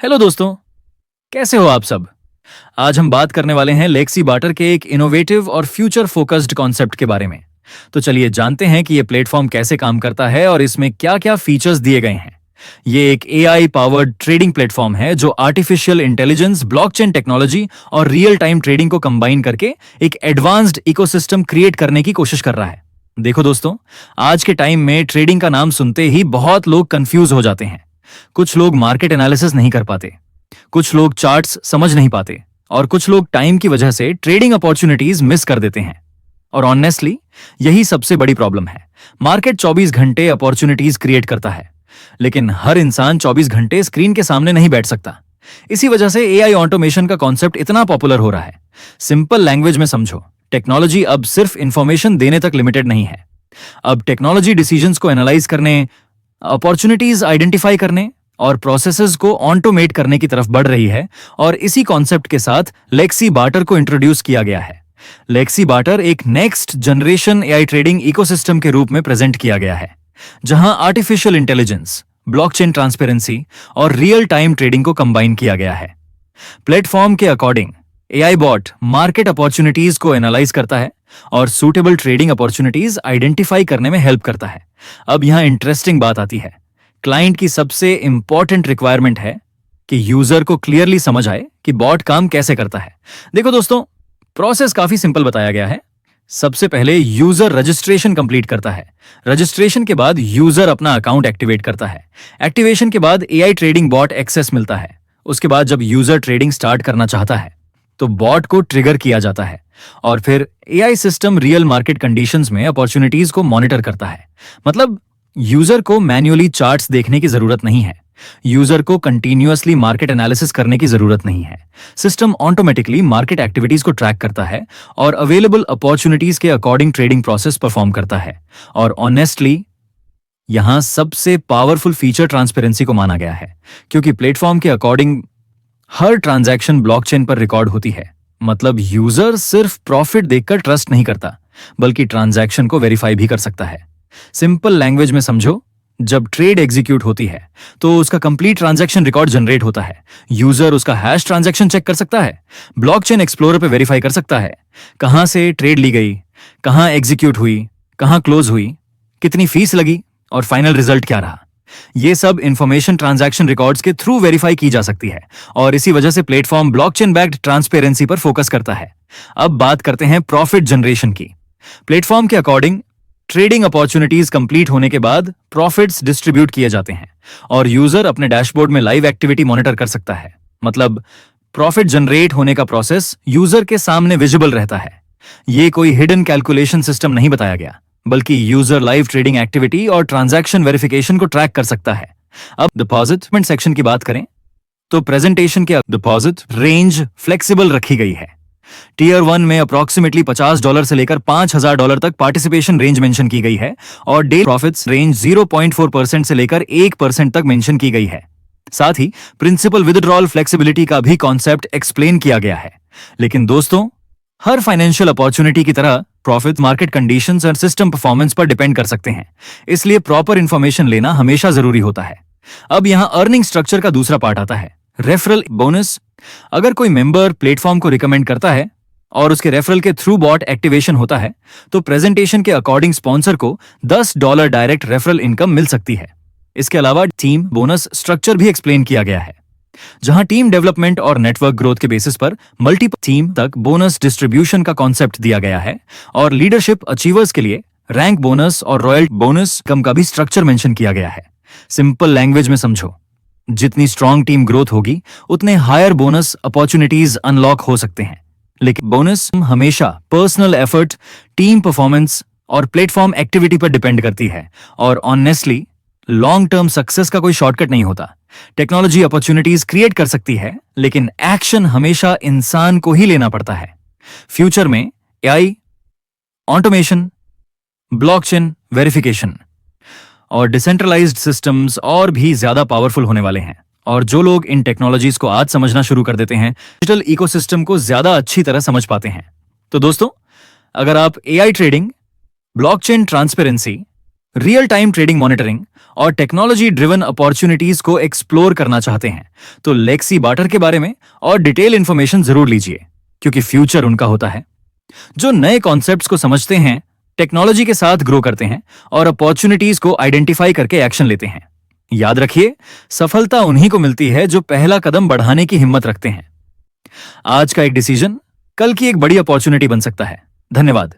Hello दोस्तों, कैसे हो आप सब। आज हम बात करने वाले हैं लेक्सी बाटर के एक इनोवेटिव और फ्यूचर फोकस्ड कॉन्सेप्ट के बारे में। तो चलिए जानते हैं कि ये प्लेटफॉर्म कैसे काम करता है और इसमें क्या-क्या फीचर्स दिए गए हैं। ये एक एआई पावर्ड ट्रेडिंग प्लेटफॉर्म है जो आर्टिफिशियल इंटेलिजेंस, ब्लॉकचेन टेक्नोलॉजी और रियल टाइम ट्रेडिंग को कंबाइन करके एक एडवांस्ड इकोसिस्टम क्रिएट करने की कोशिश कर रहा है। देखो दोस्तों, आज के टाइम में ट्रेडिंग का नाम सुनते ही बहुत लोग कंफ्यूज हो जाते हैं। कुछ लोग मार्केट एनालिसिस नहीं कर पाते, कुछ लोग चार्ट्स समझ नहीं पाते और कुछ लोग टाइम की वजह से ट्रेडिंग अपॉर्चुनिटीज मिस कर देते हैं। और ऑनेस्टली यही सबसे बड़ी प्रॉब्लम है। मार्केट 24 घंटे अपॉर्चुनिटीज क्रिएट करता है, लेकिन हर इंसान 24 घंटे स्क्रीन के सामने नहीं बैठ सकता। इसी वजह से एआई ऑटोमेशन का कॉन्सेप्ट इतना पॉपुलर हो रहा है। सिंपल लैंग्वेज में समझो, टेक्नोलॉजी अब सिर्फ इंफॉर्मेशन देने तक लिमिटेड नहीं है। अब टेक्नोलॉजी डिसीजंस को एनालाइज करने, अपॉर्चुनिटीज आइडेंटिफाई करने और प्रोसेसेस को ऑटोमेट करने की तरफ बढ़ रही है। और इसी कॉन्सेप्ट के साथ लेक्सी बाटर को इंट्रोड्यूस किया गया है। लेक्सी बाटर एक next generation AI trading ecosystem के रूप में प्रेजेंट किया गया है, जहां आर्टिफिशियल इंटेलिजेंस, ब्लॉकचेन ट्रांसपेरेंसी और रियल टाइम ट्रेडिंग को कंबाइन किया गया है। प्लेटफॉर्म के according AI bot market opportunities को एनालाइज करता है और सूटेबल ट्रेडिंग अपॉर्चुनिटीज आइडेंटिफाई करने में हेल्प करता है। अब यहां इंटरेस्टिंग बात आती है। क्लाइंट की सबसे इंपॉर्टेंट रिक्वायरमेंट है कि यूजर को क्लियरली समझ आए कि बॉट काम कैसे करता है। देखो दोस्तों, प्रोसेस काफी सिंपल बताया गया है। सबसे पहले यूजर रजिस्ट्रेशन कंप्लीट करता है। रजिस्ट्रेशन के बाद यूजर अपना अकाउंट एक्टिवेट करता है। एक्टिवेशन के बाद एआई ट्रेडिंग बॉट एक्सेस मिलता है। उसके बाद जब यूजर ट्रेडिंग स्टार्ट करना चाहता है तो बॉट को ट्रिगर किया जाता है और फिर AI system real market conditions में अपॉर्चुनिटीज को मॉनिटर करता है। मतलब यूजर को मैन्युअली चार्ट्स देखने की जरूरत नहीं है, यूजर को कंटिन्यूअसली मार्केट एनालिसिस करने की जरूरत नहीं है। सिस्टम ऑटोमेटिकली मार्केट एक्टिविटीज को ट्रैक करता है और अवेलेबल अपॉर्चुनिटीज के अकॉर्डिंग ट्रेडिंग प्रोसेस परफॉर्म करता है। और ऑनेस्टली यहां सबसे पावरफुल फीचर ट्रांसपेरेंसी को माना गया है, क्योंकि प्लेटफॉर्म के अकॉर्डिंग हर ट्रांजैक्शन ब्लॉकचेन पर रिकॉर्ड होती है। मतलब यूजर सिर्फ प्रॉफिट देखकर ट्रस्ट नहीं करता, बल्कि ट्रांजैक्शन को वेरीफाई भी कर सकता है। सिंपल लैंग्वेज में समझो, जब ट्रेड एग्जीक्यूट होती है तो उसका कंप्लीट ट्रांजैक्शन रिकॉर्ड जनरेट होता है। यूजर उसका हैश ट्रांजैक्शन चेक कर सकता है, ब्लॉकचेन एक्सप्लोरर पे वेरीफाई कर सकता है कहां से ट्रेड ली गई, कहां एग्जीक्यूट हुई, कहां क्लोज हुई, कितनी फीस लगी और फाइनल रिजल्ट क्या रहा। ये सब इंफॉर्मेशन ट्रांजैक्शन रिकॉर्ड्स के थ्रू वेरीफाई की जा सकती है और इसी वजह से प्लेटफॉर्म ब्लॉकचेन बैक्ड ट्रांसपेरेंसी पर फोकस करता है। अब बात करते हैं प्रॉफिट जनरेशन की। प्लेटफॉर्म के अकॉर्डिंग ट्रेडिंग अपॉर्चुनिटीज कंप्लीट होने के बाद प्रॉफिट्स डिस्ट्रीब्यूट किए जाते हैं और यूजर अपने डैशबोर्ड में लाइव एक्टिविटी मॉनिटर कर सकता है। मतलब प्रॉफिट जनरेट होने का प्रोसेस यूजर के सामने विजिबल रहता है। ये कोई हिडन कैलकुलेशन सिस्टम नहीं बताया गया, बल्कि यूजर लाइव ट्रेडिंग एक्टिविटी और ट्रांजैक्शन वेरिफिकेशन को ट्रैक कर सकता है। अब डिपॉजिट सेक्शन की बात करें तो प्रेजेंटेशन के डिपॉजिट रेंज फ्लेक्सिबल रखी गई है। टीयर 1 में अप्रॉक्सीमेटली $50 से लेकर $5,000 तक पार्टिसिपेशन रेंज मेंशन की गई है और डे प्रॉफिट्स रेंज 0.4% से लेकर 1% तक मेंशन की गई है। साथ ही प्रिंसिपल विथड्रॉल फ्लेक्सिबिलिटी का भी कॉन्सेप्ट एक्सप्लेन किया गया है। लेकिन दोस्तों, हर फाइनेंशियल अपॉर्चुनिटी की तरह प्रॉफिट मार्केट कंडीशंस और सिस्टम परफॉर्मेंस पर डिपेंड कर सकते हैं, इसलिए प्रॉपर इंफॉर्मेशन लेना हमेशा जरूरी होता है। अब यहां अर्निंग स्ट्रक्चर का दूसरा पार्ट आता है, रेफरल बोनस। अगर कोई मेंबर प्लेटफॉर्म को रिकमेंड करता है और उसके रेफरल के थ्रू बॉट एक्टिवेशन होता है तो प्रेजेंटेशन के अकॉर्डिंग स्पॉन्सर को $10 डायरेक्ट रेफरल इनकम मिल सकती है। इसके अलावा टीम बोनस स्ट्रक्चर भी एक्सप्लेन किया गया है, जहां टीम डेवलपमेंट और नेटवर्क ग्रोथ के बेसिस पर मल्टीपल टीम तक बोनस डिस्ट्रीब्यूशन का कॉन्सेप्ट दिया गया है और लीडरशिप अचीवर्स के लिए रैंक बोनस और रॉयल बोनस कम का भी स्ट्रक्चर मेंशन किया गया है। सिंपल लैंग्वेज में समझो, जितनी स्ट्रांग टीम ग्रोथ होगी उतने हायर बोनस अपॉर्चुनिटीज अनलॉक हो सकते हैं। लेकिन बोनस हमेशा पर्सनल एफर्ट, टीम परफॉर्मेंस और प्लेटफॉर्म एक्टिविटी पर डिपेंड करती है और ऑनेस्टली लॉन्ग टर्म सक्सेस का कोई शॉर्टकट नहीं होता। टेक्नोलॉजी अपॉर्चुनिटीज क्रिएट कर सकती है, लेकिन एक्शन हमेशा इंसान को ही लेना पड़ता है। फ्यूचर में एआई, ऑटोमेशन, ब्लॉकचेन वेरिफिकेशन और डिसेंट्रलाइज्ड सिस्टम्स और भी ज्यादा पावरफुल होने वाले हैं। और जो लोग इन टेक्नोलॉजीज को आज समझना शुरू कर देते हैं, डिजिटल इकोसिस्टम को ज्यादा अच्छी तरह समझ पाते हैं। तो दोस्तों, अगर आप AI trading, blockchain transparency, real time trading monitoring और टेक्नोलॉजी ड्रिवन अपॉर्चुनिटीज को एक्सप्लोर करना चाहते हैं तो लेक्सी बाटर के बारे में और डिटेल इंफॉर्मेशन जरूर लीजिए, क्योंकि फ्यूचर उनका होता है। जो नए कॉन्सेप्ट्स को समझते हैं, टेक्नोलॉजी के साथ ग्रो करते हैं और अपॉर्चुनिटीज को आइडेंटिफाई करके एक्शन लेते हैं। याद रखिए, सफलता उन्हीं को मिलती है जो पहला कदम बढ़ाने की हिम्मत रखते हैं। आज का एक डिसीजन कल की एक बड़ी अपॉर्चुनिटी बन सकता है। धन्यवाद।